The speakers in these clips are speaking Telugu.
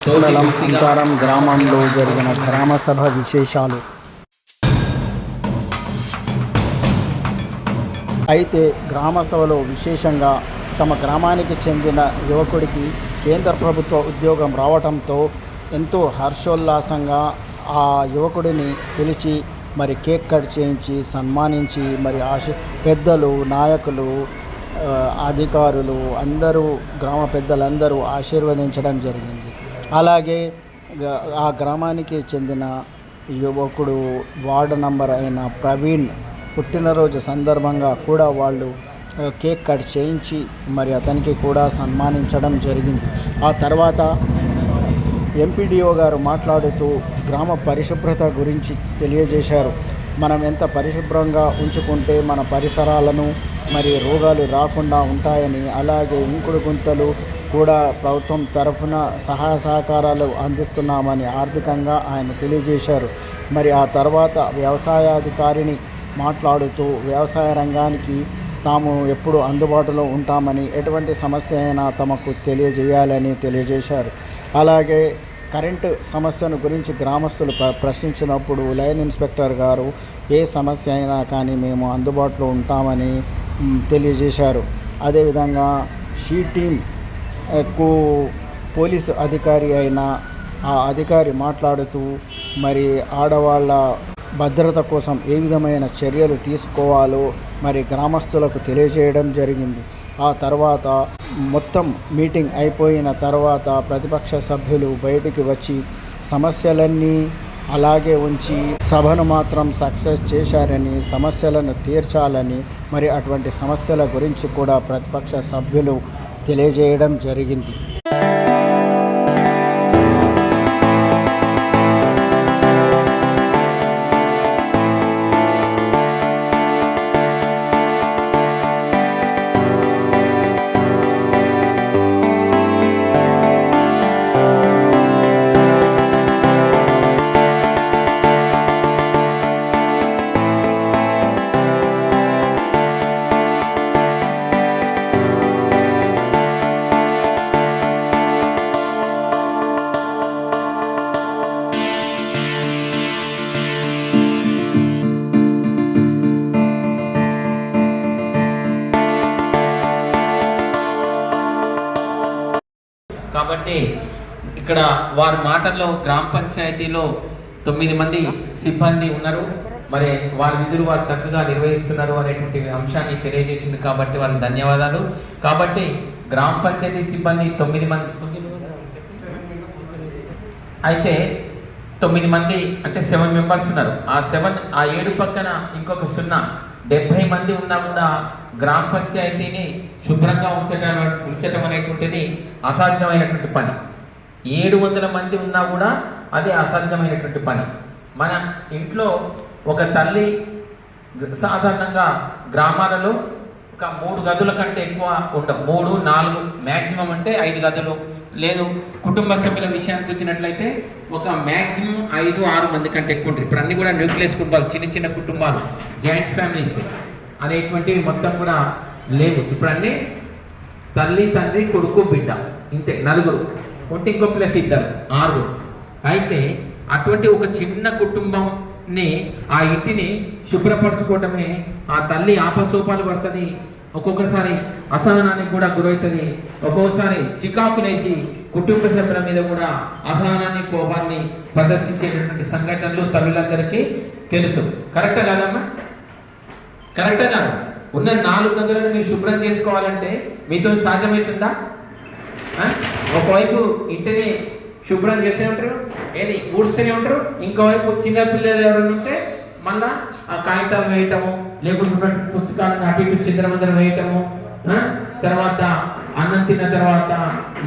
మండలం అంతారం గ్రామంలో జరిగిన గ్రామ సభ విశేషాలు. అయితే గ్రామ సభలో విశేషంగా తమ గ్రామానికి చెందిన యువకుడికి కేంద్ర ప్రభుత్వ ఉద్యోగం రావడంతో ఎంతో హర్షోల్లాసంగా ఆ యువకుడిని పిలిచి మరి కేక్ కట్ చేయించి సన్మానించి మరి పెద్దలు, నాయకులు, అధికారులు అందరూ, గ్రామ పెద్దలందరూ ఆశీర్వదించడం జరిగింది. అలాగే ఆ గ్రామానికి చెందిన యువకుడు వార్డు నంబర్ అయిన ప్రవీణ్ పుట్టినరోజు సందర్భంగా కూడా వాళ్ళు కేక్ కట్ చేయించి మరి అతనికి కూడా సన్మానించడం జరిగింది. ఆ తర్వాత ఎంపీడీఓ గారు మాట్లాడుతూ గ్రామ పరిశుభ్రత గురించి తెలియజేశారు. మనం ఎంత పరిశుభ్రంగా ఉంచుకుంటే మన పరిసరాలను మరి రోగాలు రాకుండా ఉంటాయని, అలాగే ఇంకుడు గుంతలు కూడా ప్రభుత్వం తరఫున సహాయ సహకారాలు అందిస్తున్నామని ఆర్థికంగా ఆయన తెలియజేశారు. మరి ఆ తర్వాత వ్యవసాయాధికారిని మాట్లాడుతూ వ్యవసాయ రంగానికి తాము ఎప్పుడు అందుబాటులో ఉంటామని, ఎటువంటి సమస్య అయినా తమకు తెలియజేయాలని తెలియజేశారు. అలాగే కరెంటు సమస్యను గురించి గ్రామస్తులు ప్రశ్నించినప్పుడు లైన్ ఇన్స్పెక్టర్ గారు ఏ సమస్య అయినా కానీ మేము అందుబాటులో ఉంటామని తెలియజేశారు. అదేవిధంగా షీ టీమ్ పోలీసు అధికారి అయిన ఆ అధికారి మాట్లాడుతూ మరి ఆడవాళ్ళ భద్రత కోసం ఏ విధమైన చర్యలు తీసుకోవాలో మరి గ్రామస్తులకు తెలియజేయడం జరిగింది. ఆ తర్వాత మొత్తం మీటింగ్ అయిపోయిన తర్వాత ప్రతిపక్ష సభ్యులు బయటికి వచ్చి సమస్యలన్నీ అలాగే ఉంచి సభను మాత్రం సక్సెస్ చేశారని, సమస్యలను తీర్చాలని, మరి అటువంటి సమస్యల గురించి కూడా ప్రతిపక్ష సభ్యులు తెలియజేయడం జరిగింది. కాబట్టి ఇక్కడ వారి మాటల్లో గ్రామ పంచాయతీలో 9 మంది సిబ్బంది ఉన్నారు, మరి వారి విధులు వారు చక్కగా నిర్వహిస్తున్నారు అనేటువంటి అంశాన్ని తెలియజేసింది. కాబట్టి వారికి ధన్యవాదాలు. కాబట్టి గ్రామ పంచాయతీ సిబ్బంది 9 మంది అయితే 9 మంది అంటే 7 మెంబర్స్ ఉన్నారు. ఆ 7 పక్కన ఇంకొక 70 మంది ఉన్నా కూడా గ్రామ పంచాయతీని శుభ్రంగా ఉంచడం అనేటువంటిది అసాధ్యమైనటువంటి పని. 700 మంది ఉన్నా కూడా అది అసాధ్యమైనటువంటి పని. మన ఇంట్లో ఒక తల్లి సాధారణంగా గ్రామాలలో ఒక 3 గదుల కంటే ఎక్కువ ఉండవు. 3, 4 మ్యాక్సిమం అంటే 5 గదులు, లేదు కుటుంబ సభ్యుల విషయానికి వచ్చినట్లయితే ఒక మ్యాక్సిమం 5, 6 మంది కంటే ఎక్కువ ఉంటుంది. ఇప్పుడు అన్ని కూడా న్యూక్లియస్ కుటుంబాలు, చిన్న చిన్న కుటుంబాలు, జాయింట్ ఫ్యామిలీస్ అనేటువంటివి మొత్తం కూడా లేదు. ఇప్పుడు అన్నీ తల్లి, తండ్రి, కొడుకు, బిడ్డ, ఇంతే 4 ఉంటే ఇంకో ప్లస్ 2, 6. అయితే అటువంటి ఒక చిన్న కుటుంబంని ఆ ఇంటిని శుభ్రపరచుకోవటమే ఆ తల్లి ఆపసోపాలు పడుతుంది. ఒక్కొక్కసారి అసహనానికి కూడా గురవుతుంది. ఒక్కొక్కసారి చికాకులేసి కుటుంబ సభ్యుల మీద కూడా అసహనాన్ని, కోపాన్ని ప్రదర్శించేటటువంటి సంఘటనలు తల్లులందరికీ తెలుసు. కరెక్టా కాదమ్మా? కరెక్టా కాదు? ఉన్న 4 గదులను మీరు శుభ్రం చేసుకోవాలంటే మీతో సాధ్యమవుతుందా? ఒకవైపు ఇంటిని శుభ్రం చేస్తూనే ఉంటారు, ఏది ఊడ్స్తూనే ఉంటారు, ఇంకోవైపు చిన్నపిల్లలు ఎవరైనా ఉంటే మళ్ళా ఆ కాగితాలు వేయటము, లేకుంటే పుస్తకాలను అటు ఇటు చిందరమందరం వేయటము, తర్వాత అన్నం తిన్న తర్వాత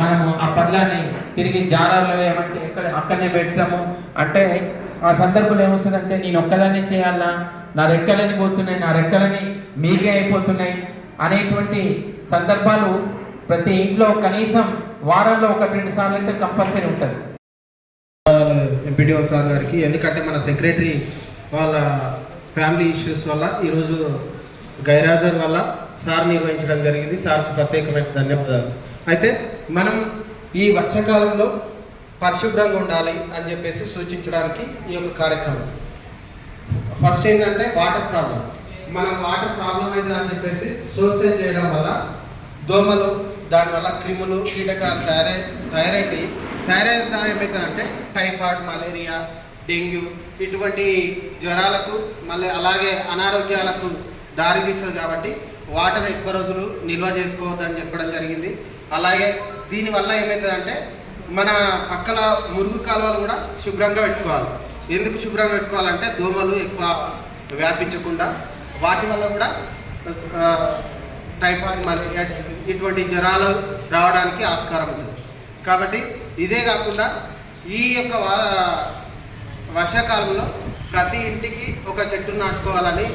మనము ఆ పళ్ళని తిరిగి జారాల్లో వేయమంటే అక్కడనే పెట్టము. అంటే ఆ సందర్భంలో ఏమొస్తుందంటే నేను ఒక్కదాన్ని చేయాలా, నా రెక్కలని పోతున్నాయి, నా రెక్కలని మీకే అయిపోతున్నాయి అనేటువంటి సందర్భాలు ప్రతి ఇంట్లో కనీసం వారంలో 1-2 సార్లు అయితే కంపల్సరీ ఉంటుంది. ఎంపీడీఓ సార్ గారికి, ఎందుకంటే మన సెక్రటరీ వాళ్ళ ఫ్యామిలీ ఇష్యూస్ వల్ల ఈరోజు గైరాజర్ వల్ల సార్ నిర్వహించడం జరిగింది. సార్కి ప్రత్యేకమైన ధన్యవాదాలు. అయితే మనం ఈ వర్షాకాలంలో పరిశుభ్రంగా ఉండాలి అని చెప్పేసి సూచించడానికి ఈ యొక్క కార్యక్రమం. ఫస్ట్ ఏంటంటే వాటర్ ప్రాబ్లం. మనం వాటర్ ప్రాబ్లం అయిందా అని చెప్పేసి సోర్సైజ్ చేయడం వల్ల దోమలు, దానివల్ల క్రిములు, కీటకాలు తయారైతాయి. ఏమవుతుందంటే టైఫాయిడ్, మలేరియా, డెంగ్యూ ఇటువంటి జ్వరాలకు మళ్ళీ అలాగే అనారోగ్యాలకు దారితీస్తుంది. కాబట్టి వాటర్ ఎక్కువ రోజులు నిల్వ చేసుకోవద్దని చెప్పడం జరిగింది. అలాగే దీనివల్ల ఏమవుతుందంటే మన పక్కల మురుగు కాలువలు కూడా శుభ్రంగా పెట్టుకోవాలి. ఎందుకు శుభ్రంగా పెట్టుకోవాలంటే దోమలు ఎక్కువ వ్యాపించకుండా, వాటి వల్ల కూడా టైఫాయిడ్, మలేరియా ఇటువంటి జ్వరాలు రావడానికి ఆస్కారం ఉంటుంది. కాబట్టి ఇదే కాకుండా ఈ యొక్క వర్షాకాలంలో ప్రతి ఇంటికి ఒక చెట్టు నాటుకోవాలని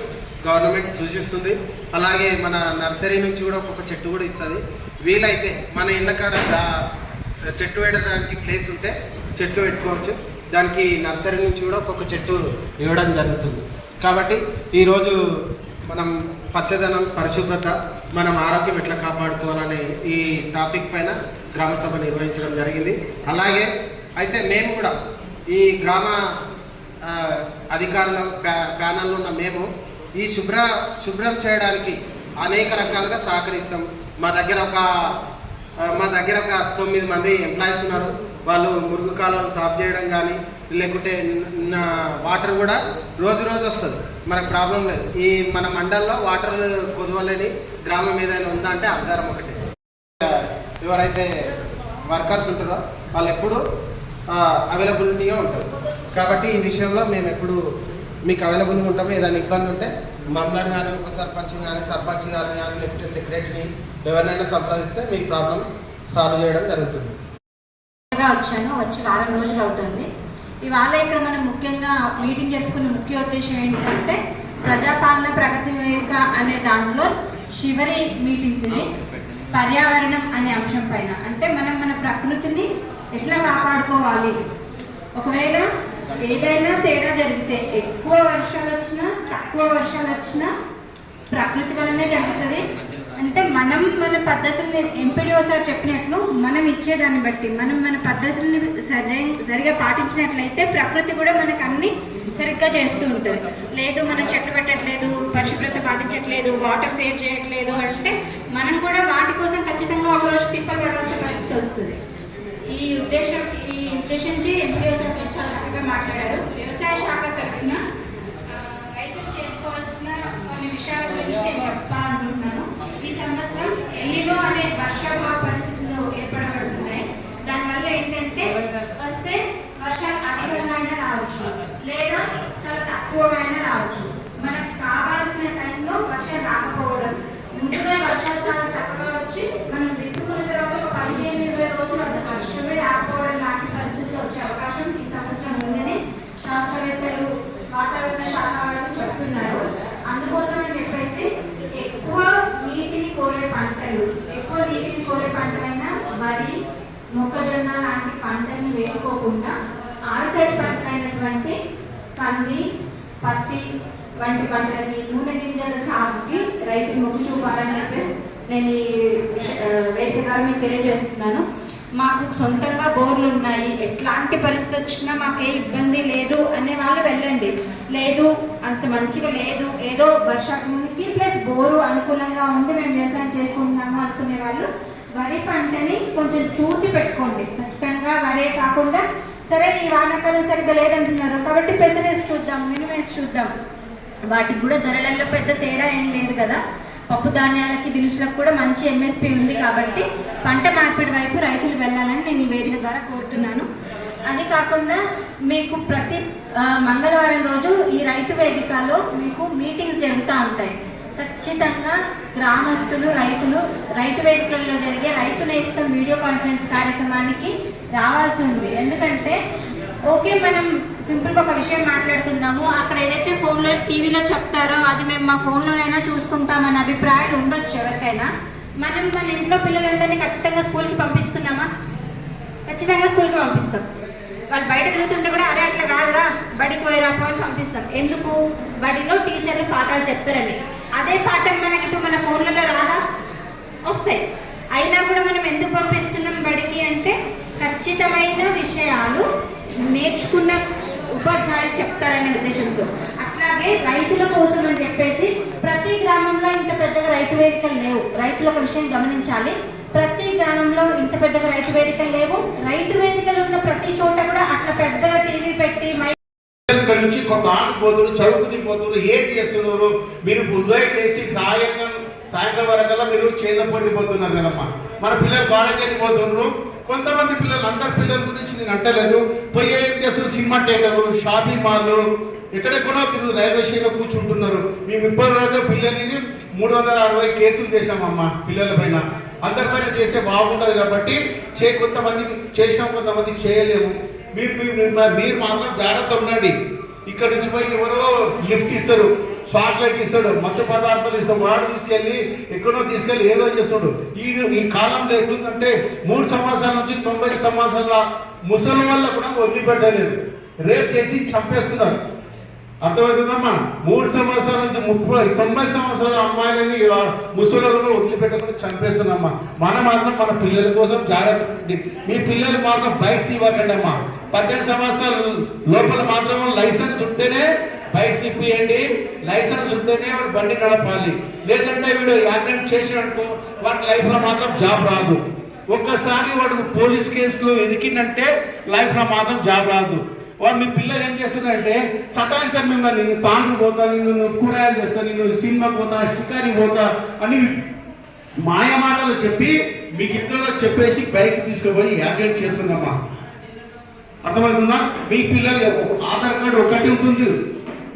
గవర్నమెంట్ సూచిస్తుంది. అలాగే మన నర్సరీ నుంచి కూడా ఒక్కొక్క చెట్టు కూడా ఇస్తుంది. వీలైతే మన ఇళ్ళ కాడ చెట్టు పెట్టడానికి ప్లేస్ ఉంటే చెట్లు పెట్టుకోవచ్చు. దానికి నర్సరీ నుంచి కూడా ఒక్కొక్క చెట్టు ఇవ్వడం జరుగుతుంది. కాబట్టి ఈరోజు మనం పచ్చదనం, పరిశుభ్రత, మనం ఆరోగ్యం ఎట్లా కాపాడుకోవాలనే ఈ టాపిక్ పైన గ్రామ సభ నిర్వహించడం జరిగింది. అలాగే అయితే మేము కూడా ఈ గ్రామ అధికారుల ప్యానల్లో ఉన్న మేము ఈ శుభ్రం చేయడానికి అనేక రకాలుగా సహకరిస్తాం. మా దగ్గర ఒక 9 మంది ఎంప్లాయీస్ ఉన్నారు. వాళ్ళు మురుగు కాలువలు సాఫ్ చేయడం కానీ, లేకుంటే వాటర్ కూడా రోజు వస్తుంది. మనకు ప్రాబ్లం లేదు. ఈ మన మండల్లో వాటర్ కొదవలేని గ్రామం ఏదైనా ఉందా అంటే ఆధారం ఒకటే. ఎవరైతే వర్కర్స్ ఉంటారో వాళ్ళు ఎప్పుడు అవైలబిలిటీగా ఉంటారు. కాబట్టి ఈ విషయంలో మేము ఎప్పుడు మీకు అవైలబుల్గా ఉంటాము. ఏదైనా ఇబ్బంది ఉంటే మమ్మల్ని కానీ, ఉప సర్పంచ్ కానీ, సర్పంచ్ గారిని కానీ, లేకపోతే సెక్రటరీ ఎవరినైనా సంప్రదిస్తే మీ ప్రాబ్లం సాల్వ్ చేయడం జరుగుతుంది. వచ్చి వారం రోజులు అవుతుంది. ఇవాళ ఇక్కడ మనం ముఖ్యంగా మీటింగ్ జరుపుకున్న ముఖ్య ఉద్దేశం ఏంటంటే ప్రజాపాలన ప్రగతి వేదిక అనే దాంట్లో చివరి మీటింగ్స్ ఇవి. పర్యావరణం అనే అంశం పైన, అంటే మనం మన ప్రకృతిని ఎట్లా కాపాడుకోవాలి. ఒకవేళ ఏదైనా తేడా జరిగితే, ఎక్కువ వర్షాలు వచ్చినా తక్కువ వర్షాలు వచ్చినా ప్రకృతి వల్లనే జరుగుతుంది. అంటే మనం మన పద్ధతుల్ని ఎంపీడీఓ సార్ చెప్పినట్లు మనం ఇచ్చేదాన్ని బట్టి మనం మన పద్ధతుల్ని సరిగా పాటించినట్లయితే ప్రకృతి కూడా మనకు అన్ని సరిగ్గా చేస్తూ ఉంటుంది. లేదు మనం చెట్లు పెట్టట్లేదు, పరిశుభ్రత పాటించట్లేదు, వాటర్ సేవ్ చేయట్లేదు అంటే మనం కూడా వాటి కోసం ఖచ్చితంగా ఒకరోజు తిప్పలు పడాల్సిన పరిస్థితి వస్తుంది. ఈ ఉద్దేశించి ఎంపీడీఓ సార్ చాలా చక్కగా మాట్లాడారు. వ్యవసాయ శాఖ తరఫున రైతులు చేసుకోవాల్సిన కొన్ని విషయాల గురించి నేను చెప్పాలనుకుంటున్నాను. ఈ సంవత్సరం ఎల్లినో అనే వర్షాభావ పరిస్థితులు ఏర్పడబడుతున్నాయి. దానివల్ల ఏంటంటే వస్తే వర్షాలు అధికంగా అయినా రావచ్చు, లేదా చాలా తక్కువగా అయినా రావచ్చు. మనకు కావాల్సిన టైంలో వర్షం రాకపోవడం, ముందుగా వర్షాలు చాలా చక్కగా వచ్చి మనం విత్తుకున్న తర్వాత ఒక 15-20 రోజులు అసలు వర్షమే రాకపోవడం లాంటి పరిస్థితులు వచ్చే అవకాశం ఈ సంవత్సరం ఉందని శాస్త్రవేత్తలు, వాతావరణ శాఖ వాళ్ళు చెప్తున్నారు. అందుకోసం అని చెప్పేసి ఎక్కువ నీటిని కోరే పంటలైన వరి, మొక్కజొన్న లాంటి పంటల్ని వేసుకోకుండా ఆరుతడి పంటలైనటువంటి కంది, పత్తి వంటి పంటలకి, నూనె గింజల సాగుకి రైతులు మొగ్గు చూపాలని చెప్పేసి నేను ఈ వేదిక మీకు తెలియజేస్తున్నాను. మాకు సొంతంగా బోర్లు ఉన్నాయి, ఎట్లాంటి పరిస్థితి వచ్చినా మాకు ఏ ఇబ్బంది లేదు అనే వాళ్ళు వెళ్ళండి. లేదు అంత మంచిగా లేదు, ఏదో వర్షాకాలానికి ప్లస్ బోరు అనుకూలంగా ఉండి మేము వ్యవసాయం చేసుకుంటున్నాము అనుకునే వాళ్ళు వరి పంటని కొంచెం చూసి పెట్టుకోండి. ఖచ్చితంగా వరే కాకుండా సరే ఈ వానాకాలం సరిగ్గా లేదంటున్నారు కాబట్టి పెసరేసి చూద్దాం, మినుమేసి చూద్దాం, వాటికి కూడా ధరలలో పెద్ద తేడా ఏం లేదు కదా. పప్పు ధాన్యాలకి, దినుసులకు కూడా మంచి ఎంఎస్పీ ఉంది కాబట్టి పంట మార్పిడి వైపు రైతులు వెళ్ళాలని నేను ఈ వేదిక ద్వారా కోరుతున్నాను. అది కాకుండా మీకు ప్రతి మంగళవారం రోజు ఈ రైతు వేదికలో మీకు మీటింగ్స్ జరుగుతూ ఉంటాయి. ఖచ్చితంగా గ్రామస్తులు, రైతు వేదికల్లో జరిగే రైతు నేస్తం వీడియో కాన్ఫరెన్స్ కార్యక్రమానికి రావాల్సి ఉంది. ఎందుకంటే ఓకే మనం సింపుల్గా ఒక విషయం మాట్లాడుకుందాము, అక్కడ ఏదైతే ఫోన్లో టీవీలో చెప్తారో అది మేము మా ఫోన్లోనైనా చూసుకుంటామని అభిప్రాయాలు ఉండొచ్చు ఎవరికైనా. మనం మన ఇంట్లో పిల్లలందరినీ ఖచ్చితంగా స్కూల్కి పంపిస్తున్నామా? ఖచ్చితంగా స్కూల్కి పంపిస్తాం. వాళ్ళు బయట తిరుగుతుంటే కూడా అరే అట్లా కాదురా బడికి పోయిరా అని పంపిస్తాం. ఎందుకు? బడిలో టీచర్లు పాఠాలు చెప్తారని. అదే పాఠం మనకి ఇప్పుడు మన ఫోన్లలో రాదా? వస్తాయి. అయినా కూడా మనం ఎందుకు పంపిస్తున్నాం బడికి అంటే ఖచ్చితమైన విషయాలు నేర్చుకున్న ఉపాధ్యాయులు చెప్తారనే ఉద్దేశంతో. అట్లాగే రైతుల కోసం అని చెప్పేసి ప్రతి గ్రామంలో ఇంత పెద్దగా రైతు వేదికలు లేవు. రైతులు ఒక విషయం గమనించాలి, ప్రతి గ్రామంలో ఇంత పెద్దగా రైతు వేదికలు లేవు. రైతు వేదికలు ఉన్న ప్రతి చోట కూడా అట్లా పెద్దగా టీవీ పెట్టి ఇక్కడ నుంచి కొంత ఆడిపోతున్నారు, చదువుకుని పోతున్నారు, ఏం చేస్తున్నారు మీరు? ఉదయం చేసి సాయంత్రం వరకల్లా మీరు చేత పడిపోతున్నారు కదమ్మా. మన పిల్లలు కాలేజీకి పోతున్నారు. కొంతమంది పిల్లలు, అందరి పిల్లల గురించి నేను అంటలేదు, పోయి ఏం చేస్తున్నారు? సినిమా థియేటర్లు, షాపింగ్ మాల్లు, ఎక్కడెక్కడో తిరుగు రైల్వే స్టేషన్లో కూర్చుంటున్నారు. మేము ఇప్పటివరకు పిల్లలకి 360 కేసులు చేసామమ్మా పిల్లల పైన. అందరిపైన చేస్తే బాగుంటుంది కాబట్టి కొంతమంది చేసినాం, కొంతమందికి చేయలేము. మీరు మాత్రం జాగ్రత్త ఉండండి. ఇక్కడ నుంచి పోయి ఎవరో లిఫ్ట్ ఇస్తారు, చాక్లెట్ ఇస్తాడు, మత్తు పదార్థాలు ఇస్తాడు, వాడు తీసుకెళ్ళి ఎక్కడో తీసుకెళ్ళి ఏదో చేస్తాడు. ఈ కాలంలో ఎట్లుందంటే 3 సంవత్సరాల నుంచి 90 సంవత్సరాల ముసలి వల్ల కూడా వదిలిపెట్టలేదు, రేపు చేసి చంపేస్తున్నారు. అర్థమవుతుందమ్మా? 3 సంవత్సరాల నుంచి 90 సంవత్సరాల అమ్మాయిలని ముసలిలో వదిలిపెట్టకుండా చంపేస్తున్నామ్మా. మనం మాత్రం మన పిల్లల కోసం జాగ్రత్త ఉండి, మీ పిల్లలు మాత్రం బైక్స్ ఇవ్వకండి అమ్మా. 18 సంవత్సరాల లోపల మాత్రం లైసెన్స్ ఉంటేనే బైక్స్ ఇప్పియండి. లైసెన్స్ ఉంటేనే వాడు బండి నడపాలి. లేదంటే వీడు యాక్సిడెంట్ చేసినట్టు వాడి లైఫ్లో మాత్రం జాబ్ రాదు. ఒక్కసారి వాడు పోలీస్ కేసులో ఇరికిందంటే లైఫ్లో మాత్రం జాబ్ రాదు. వాడు మీ పిల్లలు ఏం చేస్తున్నారంటే సతాయిస్తారు మిమ్మల్ని, నేను తాను పోతా, నేను కూరగాయలు చేస్తాను, నేను సినిమా పోతా, షికారి పోతా అని మాయమాటలు చెప్పి మీకు ఇంతలో చెప్పేసి బైక్ తీసుకుపోయి యాక్సిడెంట్ చేస్తున్నామ్మా. అర్థమవుతుందా? మీ పిల్లలు ఆధార్ కార్డు ఒకటి ఉంటుంది,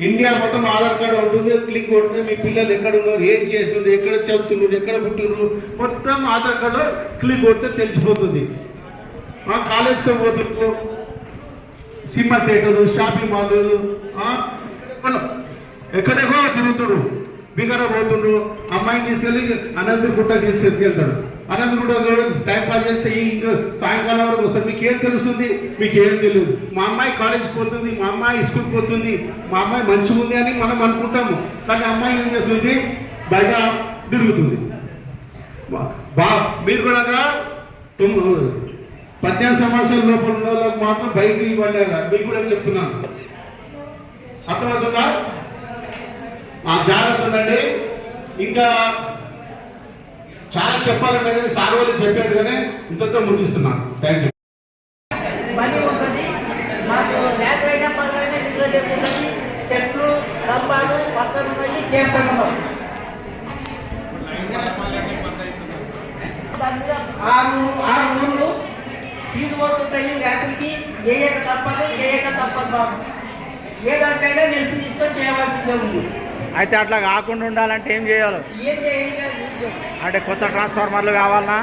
ఇండియా మొత్తం ఆధార్ కార్డు ఉంటుంది. క్లిక్ కొడితే మీ పిల్లలు ఎక్కడ ఉన్నారు, ఏం చేస్తున్నారు, ఎక్కడ చదువుతున్నారు, ఎక్కడ పుట్టినారు మొత్తం ఆధార్ కార్డు క్లిక్ కొడితే తెలిసిపోతుంది. కాలేజ్కి పోతున్నారు, సినిమా థియేటర్లు, షాపింగ్ మాల్లు, ఎక్కడెక్కడో తిరుగుతున్నారు, బిగర పోతుండ్రు. అమ్మాయిని తీసుకెళ్ళి అనంతగుట్ట తీసుకెళ్తాడు. అనంతగుట్ట టైం పాస్ చేస్తే ఇంకా సాయంకాలం వరకు వస్తారు. మీకేం తెలుస్తుంది? మీకేం తెలియదు. మా అమ్మాయి కాలేజ్కి పోతుంది, మా అమ్మాయి స్కూల్కి పోతుంది, మా అమ్మాయి మంచిగా ఉంది అని మనం అనుకుంటాము. కానీ అమ్మాయి ఏం చేస్తుంది? బయట తిరుగుతుంది. మీరు కూడా 18 సంవత్సరాల లోపల ఉన్న వాళ్ళకి మాత్రం బయటకు ఇవ్వండి. మీకు కూడా చెప్తున్నాను, అర్థమవుతుందా? జాగ్రత్త ఉండండి. ఇంకా చాలా చెప్పాలంటే కానీ సార్ వాళ్ళు చెప్పారు కానీ ఇంతతో ముగిస్తున్నాను. Thank you. పని ఉంటుంది మాకు, ల్యాక్ అయినా పనులైనా నిద్ర ఉంటుంది, చెట్లు స్తంభాలు పక్కన ఉన్నాయి, చేస్తున్నాం. 6 ఊళ్ళు ఫీజు పోతుంటాయి రాత్రికి. ఏయక తప్పదు బాబు, ఏ దానికైనా నిలిచి తీసుకొని చేయవలసిందే ఉంది. అయితే అట్లా కాకుండా ఉండాలంటే ఏం చేయాలి? ఏం చేయాలి అంటే కొత్త ట్రాన్స్ఫార్మర్లు కావాలనా?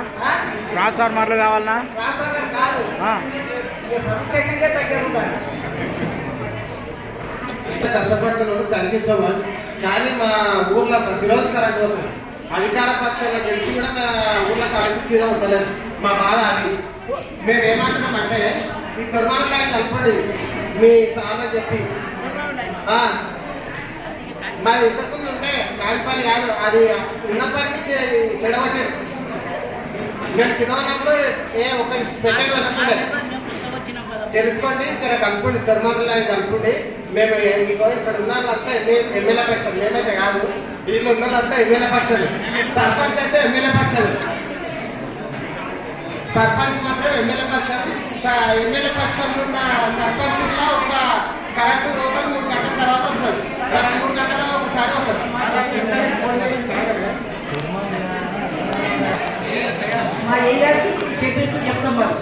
ట్రాన్స్ఫార్మర్లు కావాలనా? ట్రాన్స్ఫార్మర్ కాదు, సబ్స్టేషన్కే దగ్గర ఉండాలి. కష్టపడుతున్నారు, తగ్గిస్తాము. కానీ మా ఊర్లో ప్రతిరోజు కరెంట్ పోతుంది. అధికార పక్షంలో గెలిచి కూడా మా ఊర్లో కరెంట్ సీదా ఉండలేదు. మా బాధ అది. మేము ఏమంటున్నామంటే ఈ తుర్మాన్ లైన్ కలపండి మీ సార్లు చెప్పి. మరి ఇంతకుముందు ఉంటే కాని పని కాదు, అది ఉన్న పనిని చెడగొట్టారు. మేము చిన్నప్పుడు ఒక సెకండ్ వెళ్ళకుండా తెలుసుకోండి, జర కలుపుకోండి, తుర్మాన్ లైన్ కలుపుకోండి. మేము ఇక్కడ ఉన్న వాళ్ళంతా ఎమ్మెల్యే పక్షాలు, మేమైతే కాదు, వీళ్ళు ఉన్న వాళ్ళంతా ఎమ్మెల్యే పక్షాలు. సర్పంచ్ అయితే ఎమ్మెల్యే పక్షాలు, సర్పంచ్ మాత్రం ఎమ్మెల్యే పక్షాలు. ఎమ్మెల్యే పక్షంలో ఉన్న సర్పంచ్లో ఒక కరెక్ట్ రోజు 3 గంటల తర్వాత వస్తుంది. ప్రతి 3 గంటల ఒకసారి వస్తుంది. మా ఏరియాకి చెప్పి చెప్తాం బాబు.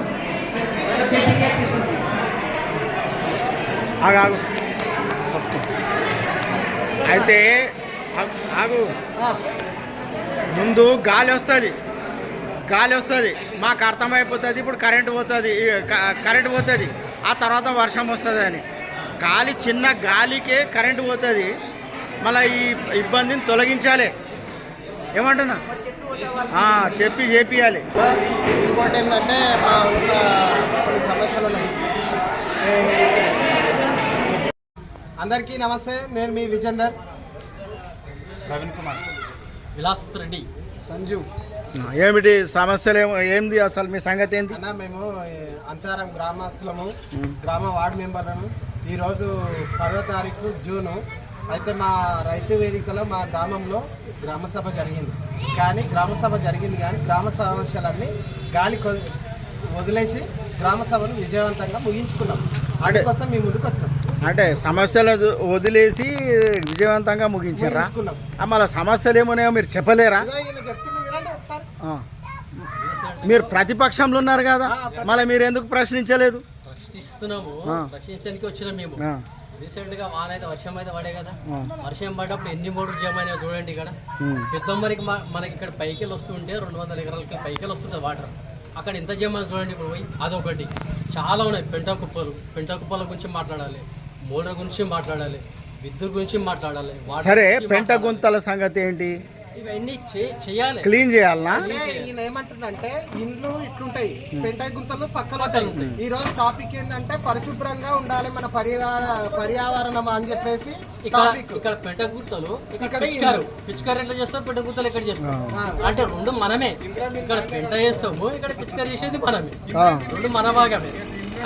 ఆగు. అయితే ఆగు, ముందు గాలి వస్తుంది, మాకు అర్థమైపోతుంది. ఇప్పుడు కరెంటు పోతుంది, ఆ తర్వాత వర్షం వస్తుంది అని. చిన్న గాలికే కరెంటు పోతుంది. మళ్ళీ ఈ ఇబ్బందిని తొలగించాలి. ఏమంటున్నా? చెప్పి చేపియాలి. ఇంకోటి ఏంటంటే మా ఊళ్ళో కొన్ని సమస్యలు ఉన్నాయి. అందరికీ నమస్తే. నేను మీ విజేందర్, ప్రవీణ్ కుమార్, విలాస్ రెడ్డి, సంజు. ఏమిటి సమస్యలు ఏంది అసలు మీ సంగతి ఏంటి? అన్న మేము అంతారం గ్రామస్తులము, గ్రామ వార్డు మెంబర్లను. ఈరోజు 10వ తారీఖు జూను. అయితే మా రైతు వేదికలో మా గ్రామంలో గ్రామసభ జరిగింది. కానీ గ్రామ సమస్యలన్నీ గాలి వదిలేసి గ్రామ సభను విజయవంతంగా ముగించుకున్నాం. అందుకోసం మీ ముందుకు వచ్చినాం. అంటే సమస్యలు వదిలేసి విజయవంతంగా ముగించారా? మళ్ళీ సమస్యలు ఏమన్నాయో మీరు చెప్పలేరా? మీరు ప్రతిపక్షంలో ఉన్నారు కదా, మళ్ళీ మీరు ఎందుకు ప్రశ్నించలేదు? ప్రశ్నిస్తున్నాము, ప్రశ్నించడానికి వచ్చినాం మేము. రీసెంట్ గా వాన అయితే వర్షం అయితే పడే కదా, వర్షం పడ్డప్పుడు ఎన్ని మోటార్లు జమ అయినా చూడండి. ఇక్కడ పెద్దమ్మరికి మనకి ఇక్కడ పైకెళ్ళి వస్తుంటే 200 ఎకరాలకి పైకెళ్ళి వస్తుంటుంది వాటర్. అక్కడ ఎంత జమ చూడండి. ఇప్పుడు పోయి అదొకటి చాలా ఉన్నాయి. పెంట కుప్పల గురించి మాట్లాడాలి, మోటార్ గురించి మాట్లాడాలి, విద్యుత్ గురించి మాట్లాడాలి. సరే, పెంట గుంతల సంగతి ఏంటి? ఇవన్నీ చేయాలి, క్లీన్ చేయాలనా? ఈయన ఏమంటుందంటే ఇండ్లు ఇట్లుంటాయి, పెంట గుంతలు పక్కన ఉంటాయి. ఈ రోజు టాపిక్ ఏంటంటే పరిశుభ్రంగా ఉండాలి మన పర్యావరణం అని చెప్పేసి ఇక్కడ పెంట గుంతలు, ఇక్కడ పిచికారి ఎట్లా చేస్తాం, పెంట గుంతలు ఎక్కడ చేస్తాం అంటే రెండు మనమే. ఇక్కడ పెంట చేస్తాము, ఇక్కడ పిచికారి చేసేది మనమే, రెండు మన భాగమే.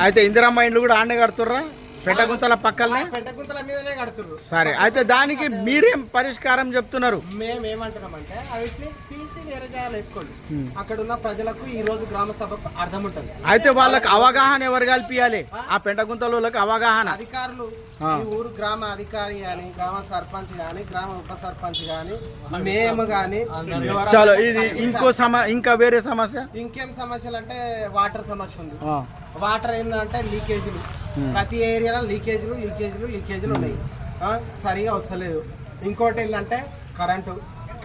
అయితే ఇందిరమ్మ ఇండ్లు కూడా ఆడనే కడుతుర్రా పెంట గుంతల పక్కనే? పెంట గుంతల మీదనే కడుతున్నారు. సరే, అయితే దానికి మీరేం పరిష్కారం చెప్తున్నారు? మేమేమంటున్నామంటే వీటిని తీసి వేరే జాగాలు వేసుకోండి. అక్కడ ఉన్న ప్రజలకు ఈ రోజు గ్రామ సభకు అర్థం ఉంటుంది. అయితే వాళ్ళకి అవగాహన ఎవరు కల్పియాలి? ఆ పెంట గుంతల వాళ్ళకి అవగాహన అధికారులు, ఈ ఊరు గ్రామ అధికారి గాని, గ్రామ సర్పంచ్ గాని, గ్రామ ఉప సర్పంచ్ గాని, మేము గాని. చలో, ఇది ఇంకా వేరే సమస్య. ఇంకేం సమస్యలు అంటే వాటర్ సమస్య ఉంది. వాటర్ ఏంటంటే లీకేజీలు, ప్రతి ఏరియాలో లీకేజీలు ఉన్నాయి, సరిగా వస్తలేదు. ఇంకోటి ఏంటంటే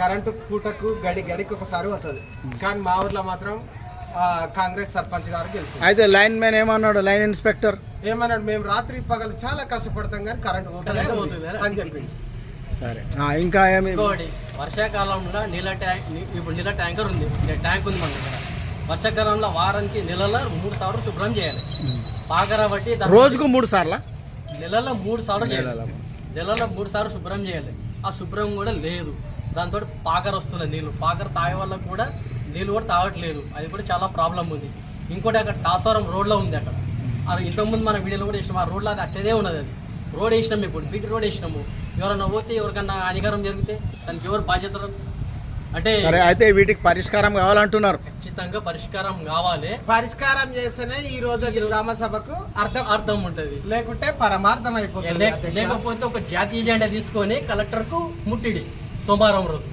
కరెంటు పూటకు గడికి ఒకసారి వస్తుంది. కానీ మా ఊర్లో మాత్రం కాంగ్రెస్ సర్పంచ్ గారు గెలిచారు. అయితే లైన్ మ్యాన్ ఏమన్నాడు? లైన్ ఇన్స్పెక్టర్ ఏమన్నాడు? మేము రాత్రి పగలు చాలా కష్టపడతాం కానీ కరెంట్ పోతుంది అని చెప్పింది. సరే, ఇంకా ఏమి? వర్షాకాలంలో నీళ్ళ ట్యాంకర్ ఉంది, ట్యాంక్ ఉంది మన దగ్గర. వర్షాకాలంలో వారానికి నెలలో 3 సార్లు శుభ్రం చేయాలి. పాకరా బట్టి రోజుకు 3 సార్లు, నెలలో 3 సార్లు చేయాలి. నెలలో 3 సార్లు శుభ్రం చేయాలి. ఆ శుభ్రం కూడా లేదు. దాంతో పాకర వస్తుంది నీళ్ళు. పాకర తాగే వాళ్ళకు కూడా నీళ్ళు కూడా తాగట్లేదు. అది కూడా చాలా ప్రాబ్లం ఉంది. ఇంకోటి అక్కడ టాస్వరం రోడ్లో ఉంది. అక్కడ అది ఇంతకుముందు మన వీడియోలో కూడా వేసినాము. ఆ రోడ్లో అది అట్టేదే ఉన్నది. అది రోడ్ వేసినాము, ఇప్పుడు బీటీ రోడ్ వేసినాము. ఎవరన్నా పోతే ఎవరికన్నా హానికరం జరిగితే దానికి ఎవరు బాధ్యత అంటే? సరే, అయితే వీటికి పరిష్కారం కావాలంటున్నారు. ఖచ్చితంగా పరిష్కారం కావాలి. పరిష్కారం చేస్తేనే ఈ రోజు గ్రామ సభకు అర్థం ఉంటుంది, లేకుంటే పరమార్థం అయిపోతుంది. లేకపోతే ఒక జాతీయ జెండా తీసుకొని కలెక్టర్ కు ముట్టిడి సోమవారం రోజు